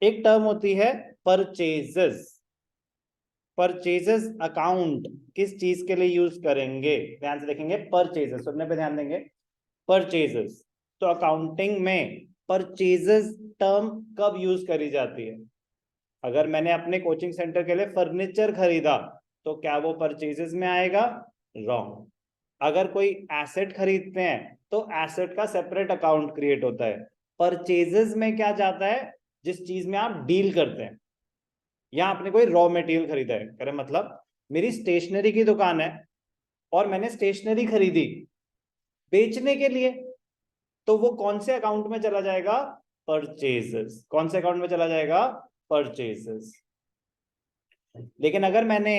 एक टर्म होती है परचेजेस। परचेजेस अकाउंट किस चीज के लिए यूज करेंगे, ध्यान से देखेंगे। परचेजेस, सुनने पे ध्यान देंगे। परचेजेस, तो अकाउंटिंग में परचेजेस टर्म कब यूज करी जाती है? अगर मैंने अपने कोचिंग सेंटर के लिए फर्नीचर खरीदा तो क्या वो परचेजेस में आएगा? रॉन्ग। अगर कोई एसेट खरीदते हैं तो एसेट का सेपरेट अकाउंट क्रिएट होता है। परचेजेस में क्या जाता है? जिस चीज में आप डील करते हैं। यहां आपने कोई रॉ मटेरियल खरीदा है, करे मतलब मेरी स्टेशनरी की दुकान है और मैंने स्टेशनरी खरीदी बेचने के लिए, तो वो कौन से अकाउंट में चला जाएगा? परचेजेस। कौन से अकाउंट में चला जाएगा? परचेजेस। लेकिन अगर मैंने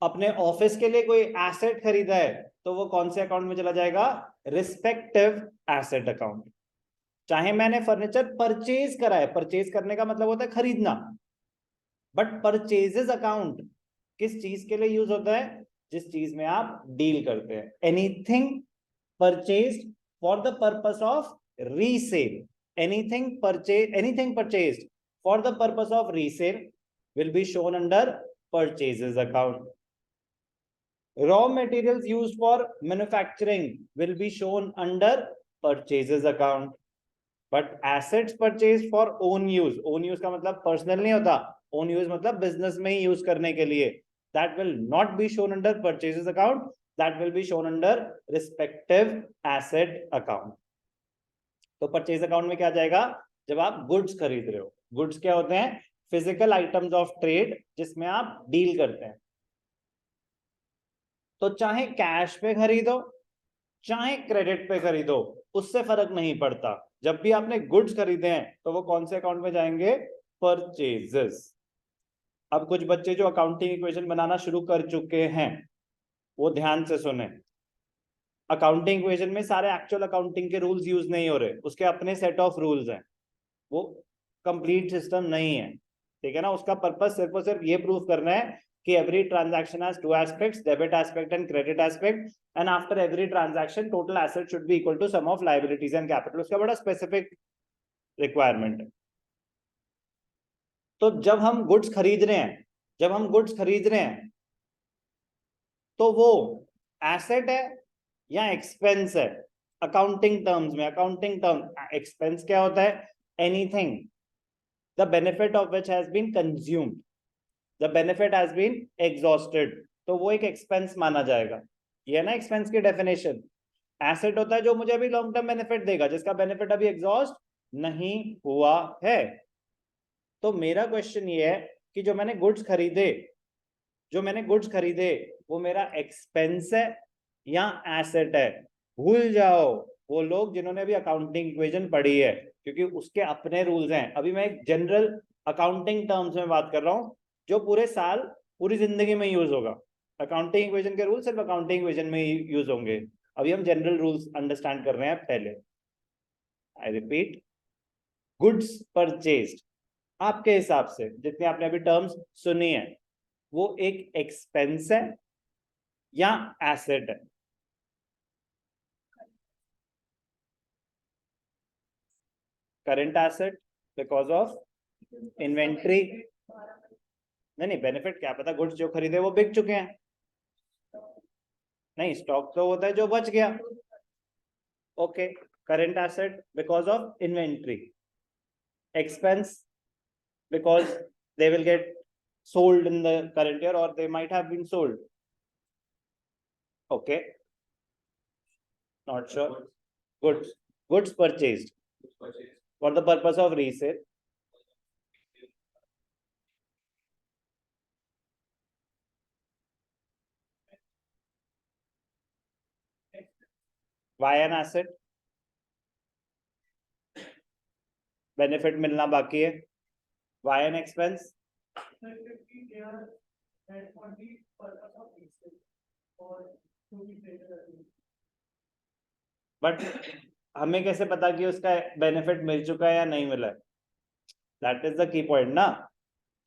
अपने ऑफिस के लिए कोई एसेट खरीदा है तो वो कौन से अकाउंट में चला जाएगा? Respective asset account. चाहे मैंने फर्नीचर परचेज करा है, परचेज करने का मतलब होता है खरीदना, बट परचेजेस अकाउंट किस चीज के लिए यूज होता है? जिस चीज में आप डील करते हैं। Anything purchased for the purpose of resale, anything purchased for the purpose of resale will be shown under purchases account. Raw materials used for manufacturing will be shown under purchases account. But assets purchased for own use, own use का मतलब personal नहीं होता, own use मतलब business में ही use करने के लिए, that will not be shown under purchases account, that will be shown under respective asset account. तो परचेज अकाउंट में क्या जाएगा? जब आप गुड्स खरीद रहे हो। गुड्स क्या होते हैं? फिजिकल आइटम्स ऑफ ट्रेड जिसमें आप डील करते हैं। तो चाहे कैश पे खरीदो चाहे क्रेडिट पे खरीदो, उससे फर्क नहीं पड़ता। जब भी आपने गुड्स खरीदे हैं तो वो कौन से अकाउंट में जाएंगे? परचेजेस। अब कुछ बच्चे जो अकाउंटिंग इक्वेशन बनाना शुरू कर चुके हैं वो ध्यान से सुने। अकाउंटिंग इक्वेशन में सारे एक्चुअल अकाउंटिंग के रूल्स यूज नहीं हो रहे, उसके अपने सेट ऑफ रूल्स हैं, वो कंप्लीट सिस्टम नहीं है, ठीक है ना। उसका पर्पस सिर्फ और सिर्फ ये प्रूव करना है कि every transaction has two aspects, debit aspect and credit aspect, and after every transaction total asset should be equal to sum of liabilities and capital। उसका बड़ा स्पेसिफिक रिक्वायरमेंट है। तो जब हम गुड्स खरीद रहे हैं, जब हम गुड्स खरीद रहे हैं तो वो एसेट है या एक्सपेंस है? अकाउंटिंग टर्म्स में, अकाउंटिंग टर्म एक्सपेंस क्या होता है? Anything the benefit of which has been consumed, the benefit has been exhausted, तो वो एक एक्सपेंस माना जाएगा। ये है ना एक्सपेंस की डेफिनेशन। एसेट होता है जो मुझे अभी लॉन्ग टर्म बेनिफिट देगा, जिसका बेनिफिट अभी एग्जॉस्ट नहीं हुआ है। तो मेरा क्वेश्चन ये है कि जो मैंने गुड्स खरीदे वो मेरा एक्सपेंस है या एसेट है? भूल जाओ वो लोग जिन्होंने अभी अकाउंटिंग इक्वेशन पढ़ी है, क्योंकि उसके अपने रूल्स हैं। अभी मैं एक जनरल अकाउंटिंग टर्म्स में बात कर रहा हूं जो पूरे साल पूरी जिंदगी में यूज होगा। अकाउंटिंग इक्वेशन के रूल्स सिर्फ अकाउंटिंग इक्वेशन में ही यूज होंगे। अभी हम जनरल रूल्स अंडरस्टैंड कर रहे हैं पहले। आई रिपीट, गुड्स परचेज्ड आपके हिसाब से जितने आपने अभी टर्म्स सुनी है वो एक एक्सपेंस है या एसेट है? Current asset because of inventory. नहीं, बेनिफिट क्या पता, गुड्स जो खरीदे वो बिक चुके हैं। नहीं, स्टॉक तो होता है जो बच गया। Okay, current asset because of inventory, expense because they will get sold in the current year or they might have been sold. Okay, not sure. Goods purchased for the purpose of resale. Why an asset? Benefit मिलना बाकी है। Why an expense? But हमें कैसे पता कि उसका benefit मिल चुका है या नहीं मिला है? That is the key point ना,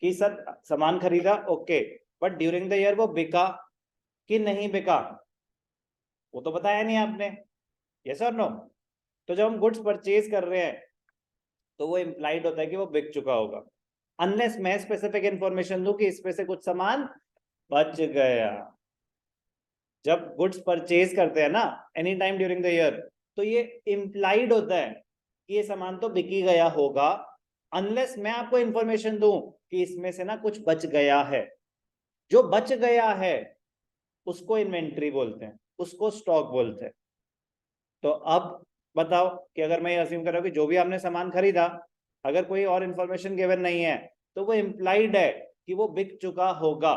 कि सर सामान खरीदा okay, but during the year वो बिका कि नहीं बिका वो तो बताया नहीं आपने। यस और नो? तो जब हम गुड्स परचेज कर रहे हैं तो वो इम्प्लाइड होता है कि वो बिक चुका होगा, अनलेस मैं स्पेसिफिक इंफॉर्मेशन दूं कि इसमें से कुछ सामान बच गया। जब गुड्स परचेज करते हैं ना any time during the year, तो ये इम्प्लाइड होता है कि ये सामान तो बिक ही गया होगा, अनलेस मैं आपको इंफॉर्मेशन दूं कि इसमें से ना कुछ बच गया है। जो बच गया है उसको इन्वेंट्री बोलते हैं, उसको स्टॉक बोलते हैं। तो अब बताओ कि अगर मैं अज्यूम कर रहा हूं कि जो भी हमने सामान खरीदा, अगर कोई और इंफॉर्मेशन गिवन नहीं है, तो वो इम्प्लाइड है कि वो बिक चुका होगा।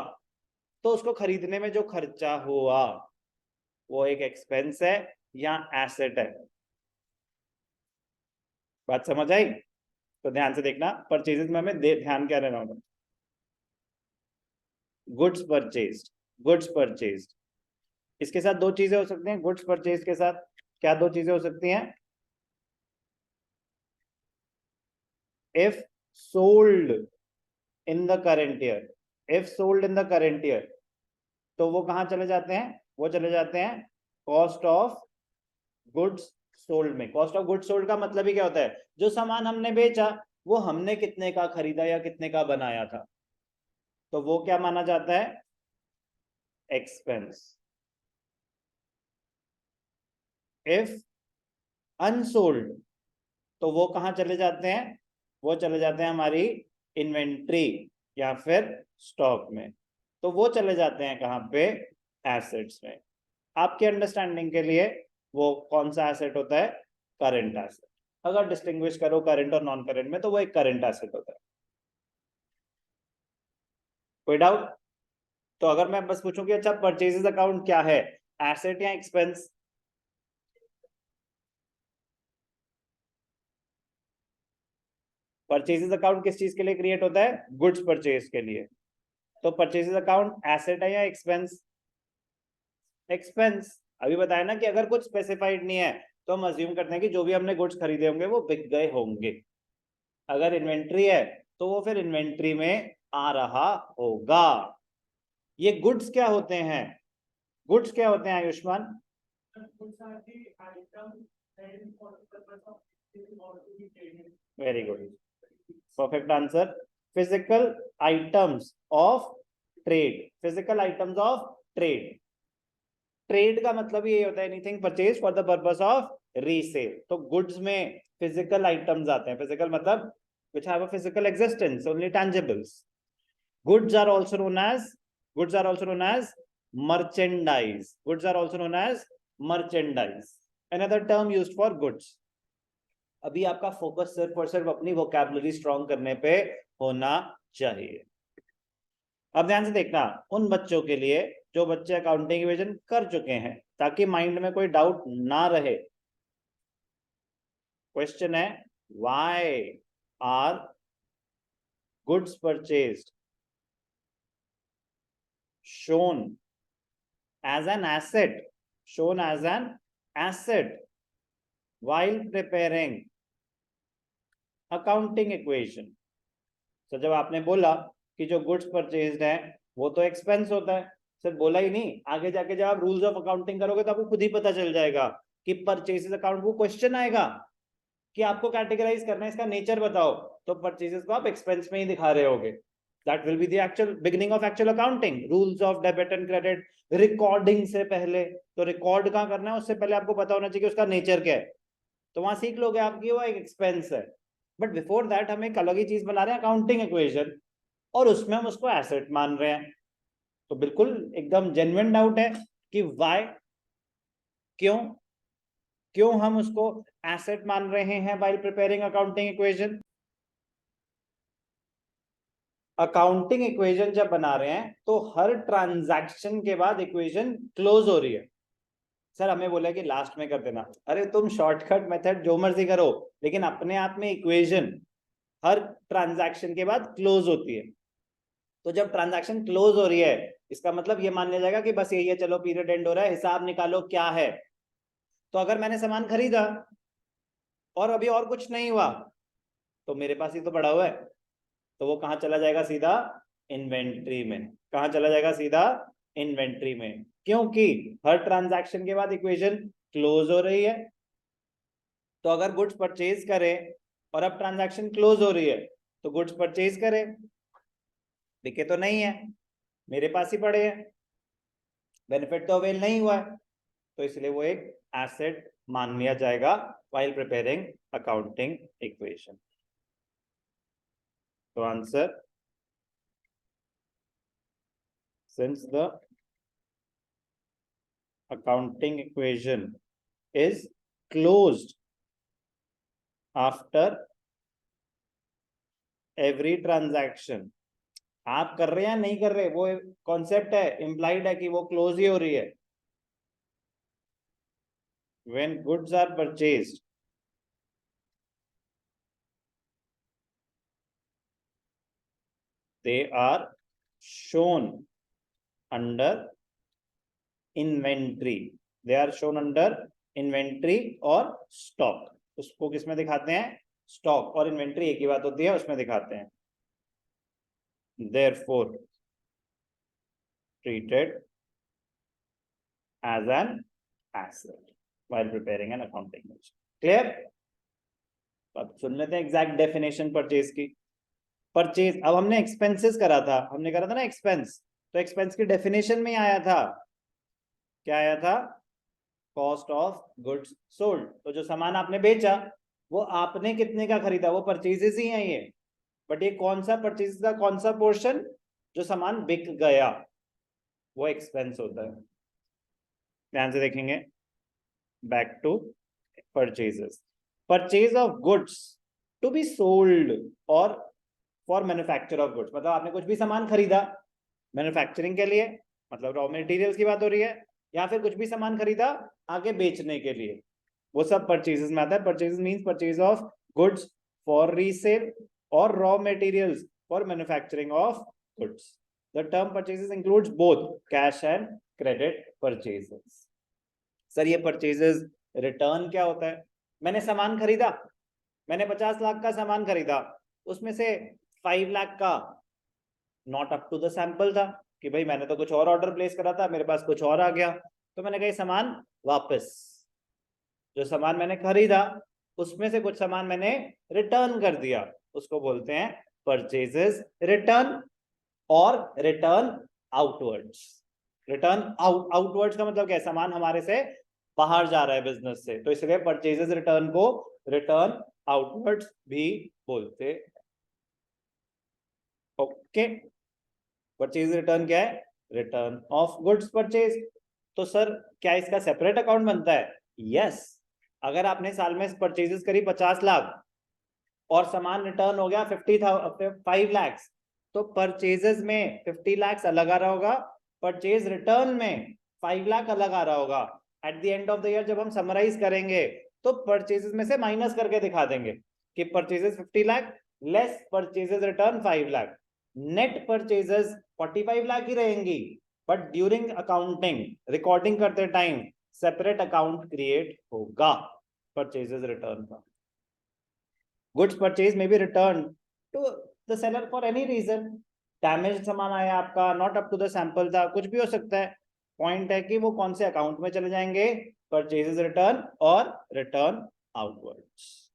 तो उसको खरीदने में जो खर्चा हुआ वो एक एक्सपेंस है या एसेट है। बात समझ आई? तो ध्यान से देखना, परचेजेस में हमें ध्यान क्या रहना होगा। गुड्स परचेज्ड, गुड्स परचेज्ड, इसके साथ दो चीजें हो सकती हैं। गुड्स परचेज के साथ क्या दो चीजें हो सकती हैं? If sold in the current year, if sold in the current year, तो वो कहां चले जाते हैं? वो चले जाते हैं कॉस्ट ऑफ गुड्स सोल्ड में। कॉस्ट ऑफ गुड्स सोल्ड का मतलब ही क्या होता है? जो सामान हमने बेचा वो हमने कितने का खरीदा या कितने का बनाया था, तो वो क्या माना जाता है? एक्सपेंस। इफ अनसोल्ड, तो वो कहां चले जाते हैं? वो चले जाते हैं हमारी इन्वेंट्री या फिर स्टॉक में। तो वो चले जाते हैं कहां पे? एसेट्स में। आपके अंडरस्टैंडिंग के लिए वो कौन सा एसेट होता है? Current asset. अगर डिस्टिंग्विश करो करंट और नॉन करंट में, तो वो एक करंट एसेट होता है। कोई डाउट? तो अगर मैं बस पूछूं कि अच्छा परचेजेस अकाउंट क्या है, एसेट या एक्सपेंस? परचेजेस अकाउंट किस चीज के लिए क्रिएट होता है? गुड्स परचेज के लिए। तो परचेजेस अकाउंट एसेट है या एक्सपेंस? एक्सपेंस। अभी बताया ना कि अगर कुछ स्पेसिफाइड नहीं है तो हम अज्यूम करते हैं कि जो भी हमने गुड्स खरीदे होंगे वो बिक गए होंगे। अगर इन्वेंट्री है तो वो फिर इन्वेंट्री में आ रहा होगा। ये गुड्स क्या होते हैं? गुड्स क्या होते हैं Ayushman? Very good, perfect answer. Physical items of trade, physical items of trade. Trade का मतलब ये होता है anything purchase for the purpose of resale. तो गुड्स में फिजिकल आइटम्स आते हैं। फिजिकल मतलब which have a physical existence, only tangibles. Goods are also known as, goods are also known as merchandise. Goods are also known as merchandise, another term used for goods. अभी आपका focus सिर्फ और सिर्फ अपनी vocabulary strong करने पे होना चाहिए। अब ध्यान से देखना उन बच्चों के लिए जो बच्चे अकाउंटिंग इक्वेशन कर चुके हैं, ताकि माइंड में कोई डाउट ना रहे। क्वेश्चन है, why are goods purchased shown as an asset, shown as an asset while preparing accounting equation? तो जब आपने बोला कि जो गुड्स परचेज्ड है वो तो एक्सपेंस होता है, सिर्फ बोला ही नहीं, आगे जाके जब आप रूल्स ऑफ अकाउंटिंग करोगे तो आपको खुद ही पता चल जाएगा कि परचेजेस अकाउंट को क्वेश्चन आएगा कि आपको कैटेगराइज करना है, इसका नेचर बताओ, तो परचेजेस को आप एक्सपेंस में ही दिखा रहे होगे। That will be the actual beginning of actual accounting. Rules of debit and credit, recording से पहले, तो रिकॉर्ड कहाँ करना है उससे पहले आपको पता होना चाहिए कि उसका नेचर क्या है, तो वहां सीख लोगे आपकी वो एक एक्सपेंस है। बट बिफोर दैट हम एक अलग ही चीज बना रहे हैं, अकाउंटिंग इक्वेशन, और उसमें हम उसको एसेट मान रहे हैं। तो बिल्कुल एकदम जेन्युइन डाउट है कि वाई, क्यों, क्यों हम उसको एसेट मान रहे हैं while preparing accounting equation? Accounting equation जब बना रहे हैं तो हर ट्रांजैक्शन के बाद इक्वेशन क्लोज हो रही है। सर हमें बोला कि लास्ट में कर देना, अरे तुम शॉर्टकट मेथड जो मर्जी करो, लेकिन अपने आप में इक्वेशन हर ट्रांजैक्शन के बाद क्लोज होती है। तो जब ट्रांजैक्शन क्लोज हो रही है इसका मतलब ये मान लिया जाएगा कि बस यही है, चलो पीरियड एंड हो रहा है, हिसाब निकालो क्या है। तो अगर मैंने सामान खरीदा और अभी और कुछ नहीं हुआ तो मेरे पास ही तो पड़ा हुआ है, तो वो कहां चला जाएगा? सीधा इन्वेंट्री में। कहां चला जाएगा? सीधा इन्वेंट्री में, क्योंकि हर ट्रांजैक्शन के बाद इक्वेशन क्लोज हो रही है। तो अगर गुड्स परचेज करें और अब ट्रांजैक्शन क्लोज हो रही है, तो गुड्स परचेज करे, बिके तो नहीं है, मेरे पास ही पड़े हैं, बेनिफिट तो अवेल नहीं हुआ है, तो इसलिए वो एक एसेट मान लिया जाएगा while preparing accounting equation. तो answer, since the accounting equation is closed after every transaction, आप कर रहे हैं या नहीं कर रहे, वो कॉन्सेप्ट है, इंप्लाइड है कि वो क्लोज ही हो रही है. When goods are purchased, they are shown under inventory. They are shown under inventory और stock. उसको किस में दिखाते हैं, स्टॉक और इन्वेंट्री एक ही बात होती है, उसमें दिखाते हैं. Therefore treated as an asset while preparing an accounting measure. Clear? अब सुन लेते हैं एग्जैक्ट डेफिनेशन परचेज की. परचेज, अब हमने एक्सपेंसेस करा था, हमने करा था ना एक्सपेंस, तो एक्सपेंस की डेफिनेशन में आया था, क्या आया था, कॉस्ट ऑफ गुड्स सोल्ड. तो जो सामान आपने बेचा वो आपने कितने का खरीदा, वो परचेजेस ही है ये. बट ये कौन सा परचेज का कौन सा पोर्शन, जो सामान बिक गया, वो एक्सपेंस होता है. ध्यान से देखेंगे, back to purchases. Purchase of goods to be sold और फॉर मैन्युफैक्चर ऑफ गुड्स, मतलब आपने कुछ भी सामान खरीदा मैन्युफैक्चरिंग के लिए, मतलब रॉ मटेरियल्स की बात हो रही है, या फिर कुछ भी सामान खरीदा आगे बेचने के लिए, वो सब परचेजेस में आता है. Purchases means purchase of goods for resale or raw materials for manufacturing of goods. The term purchases includes both cash and credit purchases. Sir ये purchases return क्या होता है, मैंने सामान खरीदा, मैंने 50 लाख का सामान खरीदा, उसमें से 5 लाख का not up to the sample था, कि भाई मैंने तो कुछ और ऑर्डर प्लेस करा था, मेरे पास कुछ और आ गया, तो मैंने कहा सामान वापस, जो सामान मैंने खरीदा उसमें से कुछ सामान मैंने रिटर्न कर दिया, उसको बोलते हैं परचेजेस रिटर्न और रिटर्न आउटवर्ड्स. रिटर्न आउटवर्ड्स का मतलब क्या है, सामान हमारे से बाहर जा रहा है बिजनेस से, तो इसलिए परचेजेस रिटर्न को रिटर्न आउटवर्ड्स भी बोलते. ओके, परचेज रिटर्न क्या है, रिटर्न ऑफ गुड्स परचेज. तो सर क्या इसका सेपरेट अकाउंट बनता है, यस. अगर आपने साल में परचेजेस करी 50 लाख और सामान रिटर्न हो गया 5 लाख, तो परचेजेस में 50 लाख अलग आ रहा होगा, परचेज रिटर्न में 5 लाख अलग आ रहा होगा. At the end of the year जब हम समराइज करेंगे तो परचेजेस में से माइनस करके दिखा देंगे कि purchases 50 lakh less purchases return 5 lakh, net purchases 45 lakh ही रहेंगी. बट ड्यूरिंग अकाउंटिंग रिकॉर्डिंग करते टाइम सेपरेट अकाउंट क्रिएट होगा परचेजेस रिटर्न का. गुड्स परचेज में be return to the seller for any reason, damage सामान आया आपका, not up to the sample था, कुछ भी हो सकता है. पॉइंट है कि वो कौन से अकाउंट में चले जाएंगे, परचेजेस रिटर्न और रिटर्न आउटवर्ड्स.